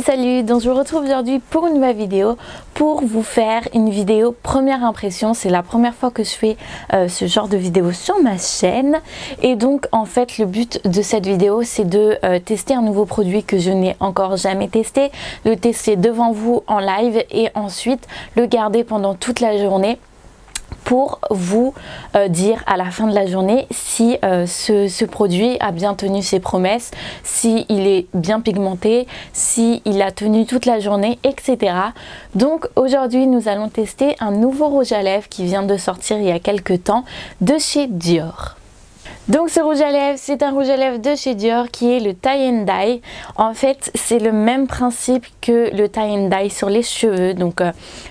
Salut, donc je vous retrouve aujourd'hui pour une nouvelle vidéo pour vous faire une vidéo première impression. C'est la première fois que je fais ce genre de vidéo sur ma chaîne et donc en fait le but de cette vidéo c'est de tester un nouveau produit que je n'ai encore jamais testé, le tester devant vous en live et ensuite le garder pendant toute la journée pour vous dire à la fin de la journée si ce produit a bien tenu ses promesses, si il est bien pigmenté, si il a tenu toute la journée, etc. Donc aujourd'hui nous allons tester un nouveau rouge à lèvres qui vient de sortir il y a quelques temps de chez Dior. Donc ce rouge à lèvres, c'est un rouge à lèvres de chez Dior qui est le tie and dye. En fait, c'est le même principe que le tie and dye sur les cheveux. Donc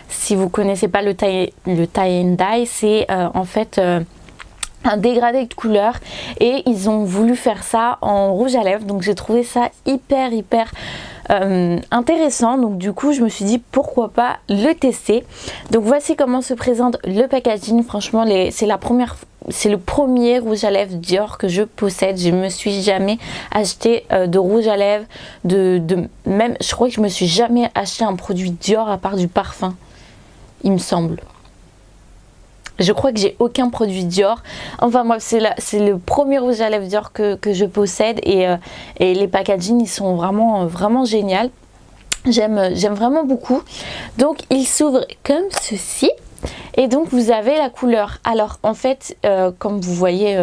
si vous connaissez pas le tie and dye, c'est en fait un dégradé de couleur et ils ont voulu faire ça en rouge à lèvres. Donc j'ai trouvé ça hyper intéressant, donc du coup je me suis dit pourquoi pas le tester. Donc voici comment se présente le packaging. Franchement c'est le premier rouge à lèvres Dior que je possède. Je me suis jamais acheté de rouge à lèvres, même je crois que je me suis jamais acheté un produit Dior à part du parfum, il me semble. Je crois que j'ai aucun produit Dior. Enfin moi c'est le premier rouge à lèvres Dior que je possède et les packaging ils sont vraiment géniaux. J'aime vraiment beaucoup. Donc il s'ouvre comme ceci et donc vous avez la couleur. Alors en fait comme vous voyez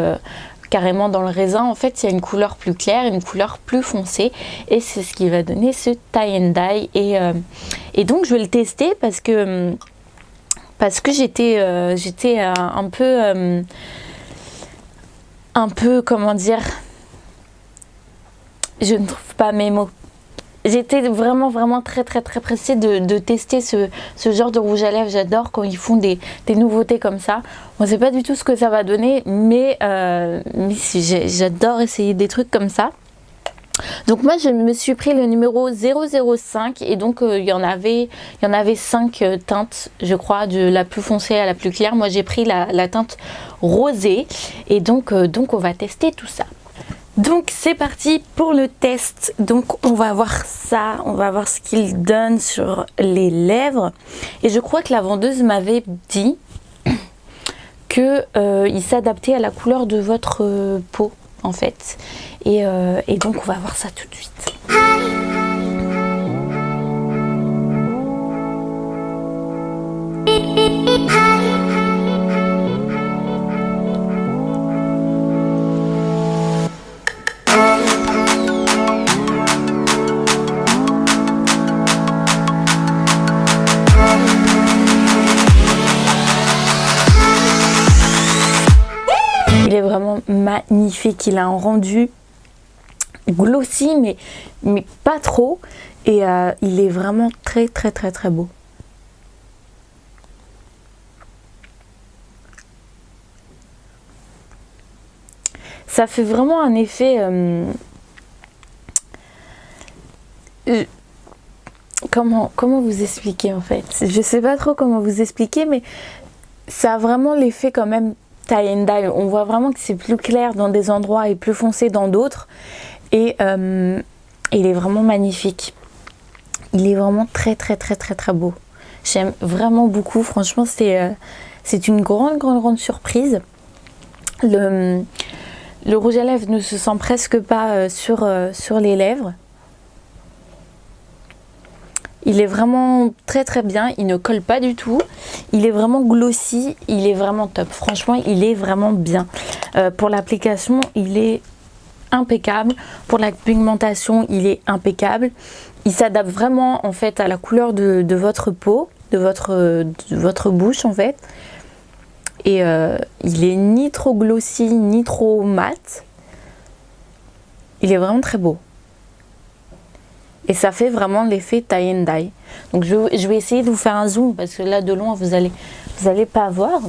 carrément dans le raisin, en fait il y a une couleur plus claire, une couleur plus foncée et c'est ce qui va donner ce tie and dye et donc je vais le tester parce que j'étais un peu comment dire, je ne trouve pas mes mots. J'étais vraiment très pressée de tester ce genre de rouge à lèvres. J'adore quand ils font des nouveautés comme ça. On ne sait pas du tout ce que ça va donner, mais j'adore essayer des trucs comme ça. Donc moi je me suis pris le numéro 005 et donc il y en avait 5 teintes je crois, de la plus foncée à la plus claire. Moi j'ai pris la teinte rosée et donc on va tester tout ça. Donc c'est parti pour le test. Donc on va voir ça, on va voir ce qu'il donne sur les lèvres et je crois que la vendeuse m'avait dit que il s'adaptait à la couleur de votre peau en fait et donc on va voir ça tout de suite. Il est vraiment magnifique, il a un rendu glossy mais pas trop et il est vraiment très beau. Ça fait vraiment un effet comment vous expliquer en fait, je sais pas trop comment vous expliquer, mais ça a vraiment l'effet quand même tie and dye. On voit vraiment que c'est plus clair dans des endroits et plus foncé dans d'autres et il est vraiment magnifique. Il est vraiment très beau. J'aime vraiment beaucoup, franchement c'est une grande surprise. Le rouge à lèvres ne se sent presque pas sur les lèvres. Il est vraiment très bien, il ne colle pas du tout, il est vraiment glossy, il est vraiment top, franchement il est vraiment bien. Pour l'application il est impeccable, pour la pigmentation il est impeccable, il s'adapte vraiment en fait à la couleur de votre peau, de votre bouche en fait. Et il est ni trop glossy ni trop mat, il est vraiment très beau. Et ça fait vraiment l'effet tie and dye. Donc je vais essayer de vous faire un zoom parce que là de loin vous allez pas voir.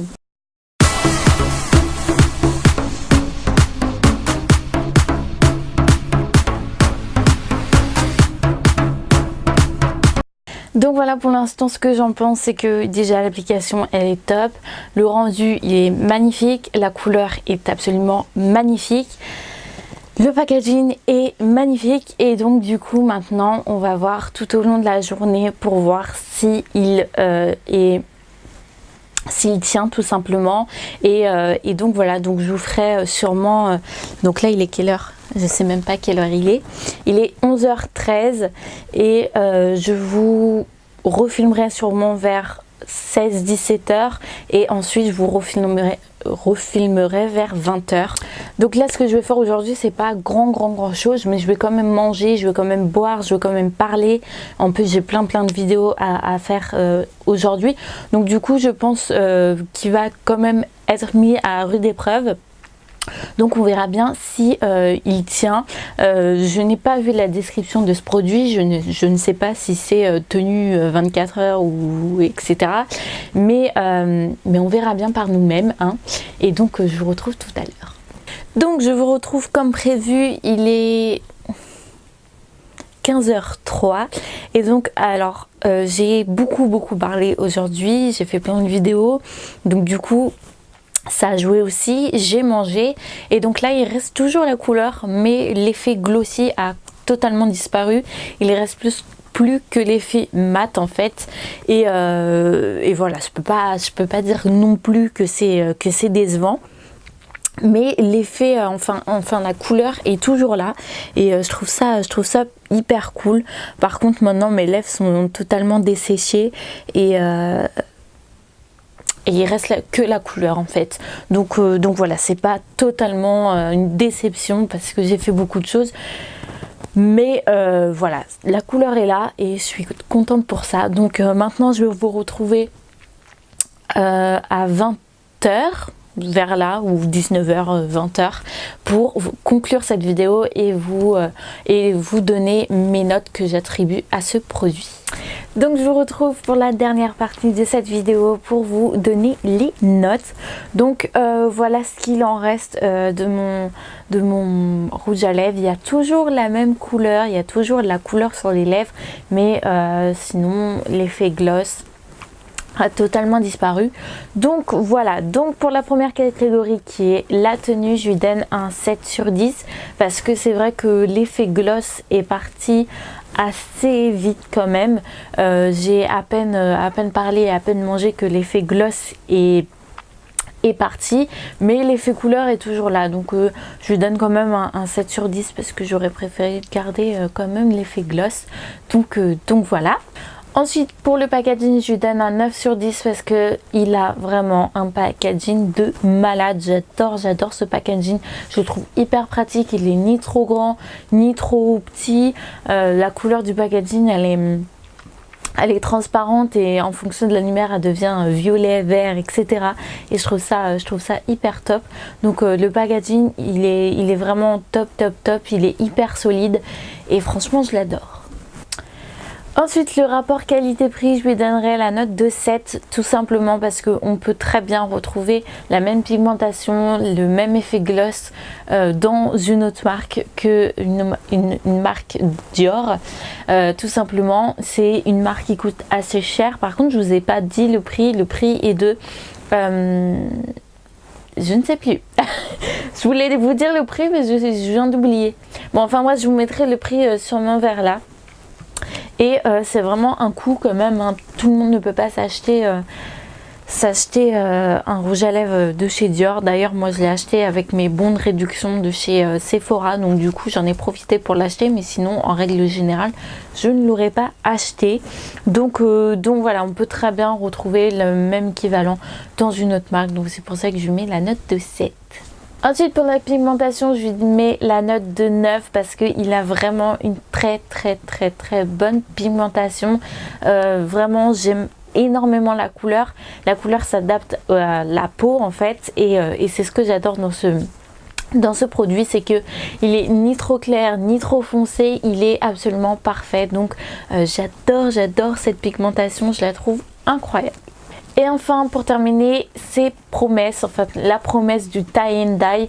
Donc voilà pour l'instant ce que j'en pense, c'est que déjà l'application elle est top, le rendu il est magnifique, la couleur est absolument magnifique. Le packaging est magnifique et donc du coup maintenant on va voir tout au long de la journée pour voir si s'il tient tout simplement et donc voilà, donc je vous ferai sûrement donc là il est quelle heure? Je sais même pas quelle heure il est 11h13 et je vous refilmerai sûrement vers 16-17h et ensuite je vous refilmerai vers 20h. Donc là ce que je vais faire aujourd'hui c'est pas grand chose, mais je vais quand même manger, je vais quand même boire, je vais quand même parler. En plus j'ai plein de vidéos à faire aujourd'hui, donc du coup je pense qu'il va quand même être mis à rude épreuve. Donc on verra bien si il tient. Je n'ai pas vu la description de ce produit, je ne sais pas si c'est tenu 24 heures ou etc. Mais on verra bien par nous-mêmes, hein. Et donc je vous retrouve tout à l'heure. Donc je vous retrouve comme prévu, il est 15h03 et donc alors j'ai beaucoup parlé aujourd'hui, j'ai fait plein de vidéos, donc du coup ça a joué aussi, j'ai mangé et donc là il reste toujours la couleur mais l'effet glossy a totalement disparu, il reste plus que l'effet mat en fait et voilà, je peux pas dire non plus que c'est décevant. Mais l'effet, enfin la couleur est toujours là et je trouve ça hyper cool. Par contre maintenant mes lèvres sont totalement desséchées et il reste que la couleur en fait. Donc voilà, c'est pas totalement une déception parce que j'ai fait beaucoup de choses. Mais voilà, la couleur est là et je suis contente pour ça. Donc maintenant je vais vous retrouver à 20h. Vers là ou 19h 20h pour conclure cette vidéo et vous donner mes notes que j'attribue à ce produit. Donc je vous retrouve pour la dernière partie de cette vidéo pour vous donner les notes. Donc voilà ce qu'il en reste de mon rouge à lèvres. Il y a toujours la même couleur, il y a toujours de la couleur sur les lèvres, mais sinon l'effet gloss a totalement disparu. Donc voilà, donc pour la première catégorie qui est la tenue, je lui donne un 7 sur 10 parce que c'est vrai que l'effet gloss est parti assez vite quand même. J'ai à peine parlé et à peine mangé que l'effet gloss est parti, mais l'effet couleur est toujours là, donc je lui donne quand même un 7 sur 10 parce que j'aurais préféré garder quand même l'effet gloss. Donc voilà. Ensuite pour le packaging je lui donne un 9 sur 10 parce que il a vraiment un packaging de malade. J'adore ce packaging, je le trouve hyper pratique, il est ni trop grand ni trop petit. La couleur du packaging elle est transparente et en fonction de la lumière elle devient violet, vert, etc. Et je trouve ça hyper top. Donc le packaging il est vraiment top, il est hyper solide et franchement je l'adore. Ensuite le rapport qualité-prix, je lui donnerai la note de 7 tout simplement parce qu'on peut très bien retrouver la même pigmentation, le même effet gloss dans une autre marque que une marque Dior. Tout simplement c'est une marque qui coûte assez cher. Par contre je vous ai pas dit le prix est de je ne sais plus. Je voulais vous dire le prix mais je viens d'oublier. Bon enfin moi je vous mettrai le prix sûrement vers là. Et c'est vraiment un coût quand même, hein. Tout le monde ne peut pas s'acheter un rouge à lèvres de chez Dior. D'ailleurs moi je l'ai acheté avec mes bons de réduction de chez Sephora, donc du coup j'en ai profité pour l'acheter, mais sinon en règle générale je ne l'aurais pas acheté. Donc voilà, on peut très bien retrouver le même équivalent dans une autre marque, donc c'est pour ça que je lui mets la note de 7. Ensuite pour la pigmentation je lui mets la note de 9 parce qu'il a vraiment une très bonne pigmentation. Vraiment j'aime énormément la couleur. La couleur s'adapte à la peau en fait et c'est ce que j'adore dans ce produit, c'est que il est ni trop clair ni trop foncé, il est absolument parfait. Donc j'adore cette pigmentation, je la trouve incroyable. Et enfin pour terminer, c'est promesse, enfin la promesse du tie and dye.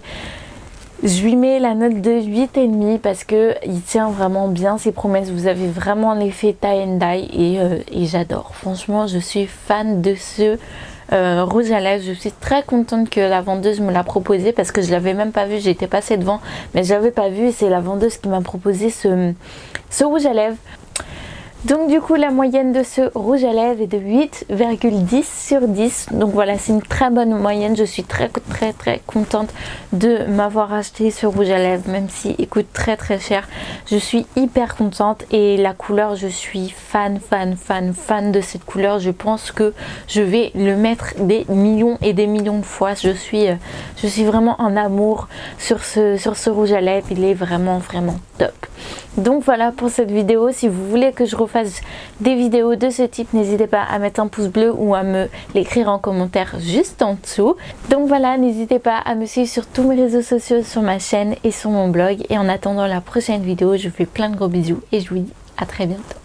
Je lui mets la note de 8,5 parce que il tient vraiment bien ses promesses. Vous avez vraiment l'effet tie and dye et j'adore. Franchement je suis fan de ce rouge à lèvres. Je suis très contente que la vendeuse me l'a proposé parce que je l'avais même pas vu, j'étais passée devant mais je l'avais pas vu, et c'est la vendeuse qui m'a proposé ce rouge à lèvres. Donc du coup la moyenne de ce rouge à lèvres est de 8,10 sur 10. Donc voilà, c'est une très bonne moyenne. Je suis très contente de m'avoir acheté ce rouge à lèvres, même s'il coûte très cher. Je suis hyper contente et la couleur, je suis fan de cette couleur. Je pense que je vais le mettre des millions et des millions de fois. Je suis vraiment en amour sur ce rouge à lèvres. Il est vraiment top. Donc voilà pour cette vidéo. Si vous voulez que je refasse des vidéos de ce type, n'hésitez pas à mettre un pouce bleu ou à me l'écrire en commentaire juste en dessous. Donc voilà, n'hésitez pas à me suivre sur tous mes réseaux sociaux, sur ma chaîne et sur mon blog. Et en attendant la prochaine vidéo, je vous fais plein de gros bisous et je vous dis à très bientôt.